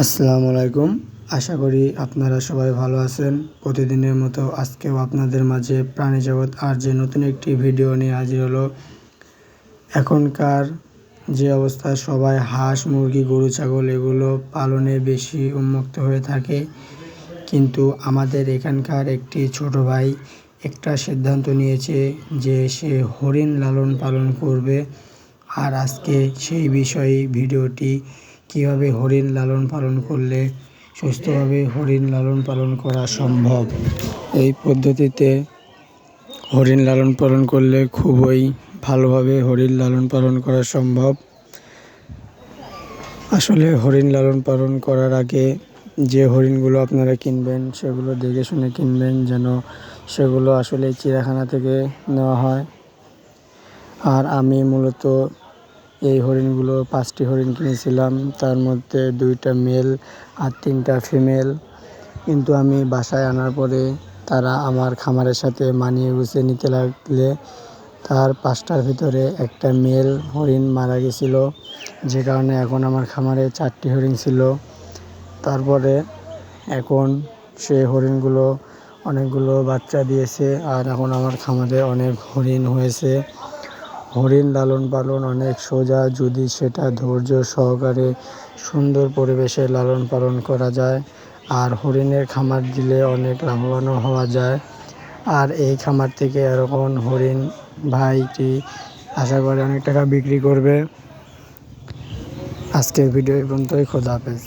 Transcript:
আসসালামু আলাইকুম। আশা করি আপনারা সবাই ভালো আছেন। প্রতিদিনের মতো আজকেও আপনাদের মাঝে প্রাণী জগৎ আর যে নতুন একটি ভিডিও নিয়ে হাজির হলো। এখনকার যে অবস্থায় সবাই হাঁস, মুরগি, গরু, ছাগল এগুলো পালনে বেশি উন্মুক্ত হয়ে থাকে, কিন্তু আমাদের এখানকার একটি ছোট ভাই একটা সিদ্ধান্ত নিয়েছে যে সে হরিণ লালন পালন করবে। আর আজকে সেই বিষয়ে ভিডিওটি, কীভাবে হরিণ লালন পালন করলে সুস্থভাবে হরিণ লালন পালন করা সম্ভব। এই পদ্ধতিতে হরিণ লালন পালন করলে খুবই ভালোভাবে হরিণ লালন পালন করা সম্ভব। আসলে হরিণ লালন পালন করার আগে যে হরিণগুলো আপনারা কিনবেন সেগুলো দেখে শুনে কিনবেন, যেন সেগুলো আসলে চিড়িয়াখানা থেকে নেওয়া হয়। আর আমি মূলত এই হরিণগুলো 5টি হরিণ কিনেছিলাম, তার মধ্যে 2টা মেল আর 3টা ফিমেল। কিন্তু আমি বাসায় আনার পরে তারা আমার খামারের সাথে মানিয়ে গুছিয়ে নিতে লাগলে তার 5টার ভিতরে একটা মেল হরিণ মারা গেছিলো, যে কারণে এখন আমার খামারে 4টি হরিণ ছিল। তারপরে এখন সে হরিণগুলো অনেকগুলো বাচ্চা দিয়েছে, আর এখন আমার খামারে অনেক হরিণ হয়েছে। হরিণ লালন পালন অনেক সোজা, যদি সেটা ধৈর্য সহকারে সুন্দর পরিবেশে লালন পালন করা যায়। আর হরিণের খামার দিলে অনেক লাভবানও হওয়া যায়। আর এই খামার থেকে এরকম হরিণ ভাইটি আশা করে অনেক টাকা বিক্রি করবে। আজকের ভিডিও এই পর্যন্তই। খোদা হাফেজ।